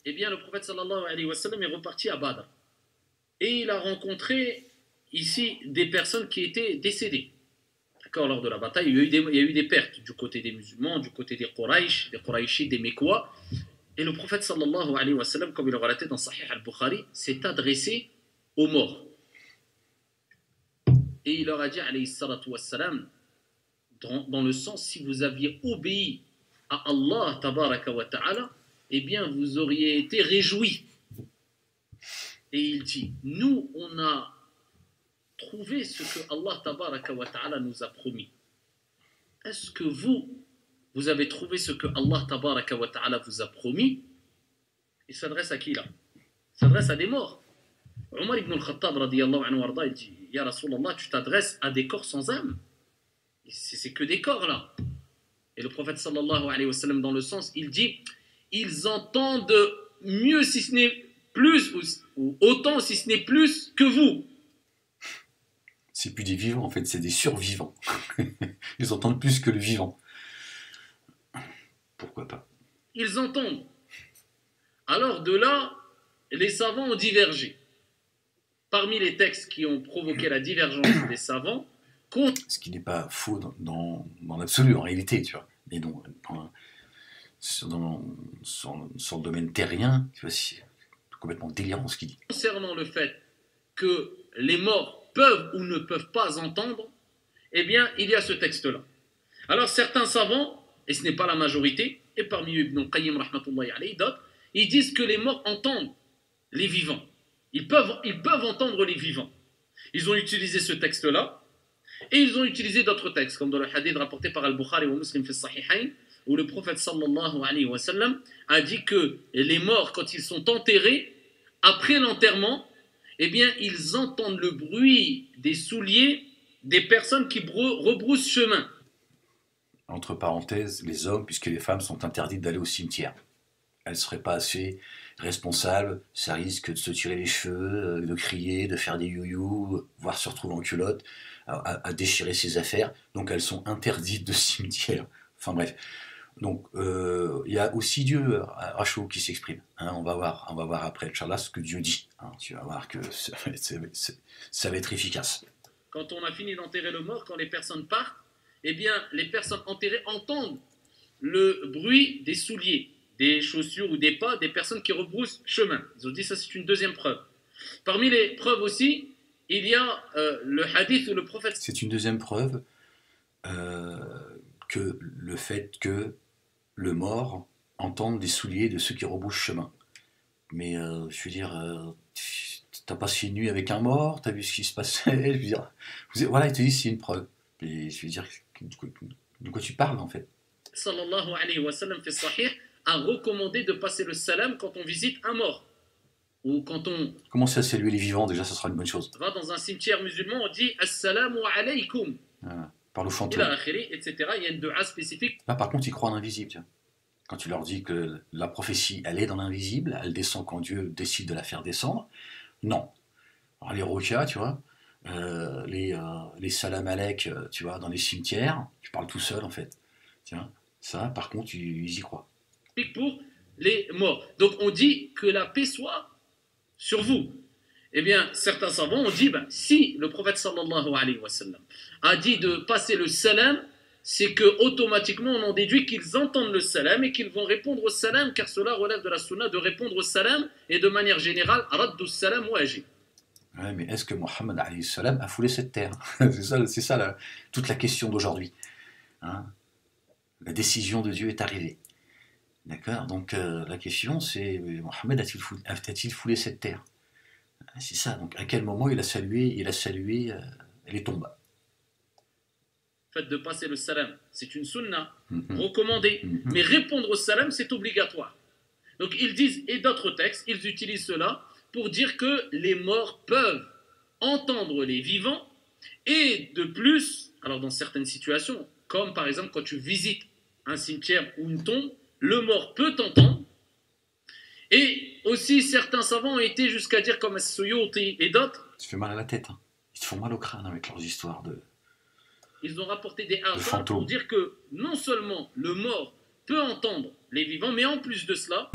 eh bien, le prophète sallallahu alayhi wa sallam est reparti à Badr. Et il a rencontré ici des personnes qui étaient décédées. D'accord, lors de la bataille, il y a eu des pertes du côté des musulmans, du côté des Quraysh, des Qurayshites, des Mécois. Et le prophète sallallahu alayhi wa sallam, comme il est relaté dans Sahih al-Bukhari, s'est adressé aux morts. Et il leur a dit, alayhi salatu wassalam, dans le sens, si vous aviez obéi à Allah, tabaraka wa ta'ala, eh bien, vous auriez été réjouis. Et il dit, nous, on a trouvé ce que Allah, tabaraka wa ta'ala, nous a promis. Est-ce que vous avez trouvé ce que Allah, tabaraka wa ta'ala, vous a promis? Il s'adresse à qui, là? Il s'adresse à des morts. Omar ibn al-Khattab, radiyallahu anhu warda, il dit, Ya Rasulallah, tu t'adresses à des corps sans âme. C'est que des corps, là. Et le prophète sallallahu alayhi wa sallam, dans le sens, il dit, ils entendent mieux si ce n'est plus, ou autant si ce n'est plus que vous. C'est plus des vivants, en fait, c'est des survivants. Ils entendent plus que le vivant. Pourquoi pas? Ils entendent. Alors de là, les savants ont divergé. Parmi les textes qui ont provoqué la divergence des savants, ce qui n'est pas faux dans l'absolu, en réalité, tu vois. Mais non, sur le domaine terrien, tu vois, c'est complètement délirant ce qu'il dit. Concernant le fait que les morts peuvent ou ne peuvent pas entendre, eh bien, il y a ce texte-là. Alors, certains savants, et ce n'est pas la majorité, et parmi eux, Ibn Qayyim, rahmatullahi alayhi, d'autres, ils disent que les morts entendent les vivants. Ils peuvent entendre les vivants. Ils ont utilisé ce texte-là, et ils ont utilisé d'autres textes, comme dans le hadith rapporté par Al-Bukhari ou Muslim fi Sahihayn, où le prophète sallallahu alayhi wa sallam a dit que les morts, quand ils sont enterrés, après l'enterrement, eh bien, ils entendent le bruit des souliers des personnes qui rebroussent chemin. Entre parenthèses, les hommes, puisque les femmes sont interdites d'aller au cimetière. Elles ne seraient pas assez responsables, ça risque de se tirer les cheveux, de crier, de faire des you-you, voire se retrouver en culotte, à déchirer ses affaires. Donc elles sont interdites de cimetière. Enfin bref. Donc il y a aussi Dieu, Rachou, qui s'exprime. Hein, on va voir après, Inch'Allah, ce que Dieu dit. Hein, tu vas voir que ça va être efficace. Quand on a fini d'enterrer le mort, quand les personnes partent, eh bien, les personnes enterrées entendent le bruit des souliers, des chaussures ou des pas des personnes qui rebroussent chemin. Ils ont dit ça, c'est une deuxième preuve. Parmi les preuves aussi, il y a le hadith où le prophète... C'est une deuxième preuve que le fait que le mort entende les souliers de ceux qui rebroussent chemin. Mais je veux dire, t'as passé une nuit avec un mort, t'as vu ce qui se passait, je veux dire, voilà, il te dit c'est une preuve. Et je veux dire, de quoi tu parles en fait? Sallallahu alayhi wa sallam fi sahih a recommandé de passer le salam quand on visite un mort. Ou quand on... Commencer à saluer les vivants, déjà, ça sera une bonne chose. Va dans un cimetière musulman, on dit Assalamu alaykum. Par le fantôme. Etc. Il y a une dua spécifique. Là, par contre, ils croient en l'invisible. Tiens. Quand tu leur dis que la prophétie, elle est dans l'invisible, elle descend quand Dieu décide de la faire descendre. Non. Alors, les rokas, tu vois, les salam alek, tu vois, dans les cimetières, tu parles tout seul, en fait. Tiens, ça, par contre, ils y croient. Pour les morts. Donc, on dit que la paix soit sur vous. Eh bien, certains savants ont dit, si le prophète sallallahu alayhi wa sallam a dit de passer le salam, c'est que automatiquement on en déduit qu'ils entendent le salam et qu'ils vont répondre au salam, car cela relève de la sunna de répondre au salam et de manière générale, raddu salam wajib. Ouais, mais est-ce que Mohammed alayhi salam a foulé cette terre? C'est ça toute la question d'aujourd'hui. Hein, la décision de Dieu est arrivée. D'accord? Donc la question c'est, Mohammed a-t-il foulé cette terre? C'est ça, donc à quel moment il a salué les tombes? Le fait de passer le salam, c'est une sunna recommandée, mais répondre au salam, c'est obligatoire. Donc ils disent, et d'autres textes, ils utilisent cela pour dire que les morts peuvent entendre les vivants, et de plus, alors dans certaines situations, comme par exemple quand tu visites un cimetière ou une tombe, le mort peut t'entendre. Et aussi, certains savants ont été jusqu'à dire, comme As-Suyuti et d'autres... Ça fait mal à la tête, hein. Ils te font mal au crâne avec leurs histoires de... Ils ont rapporté des hadiths pour dire que non seulement le mort peut entendre les vivants, mais en plus de cela...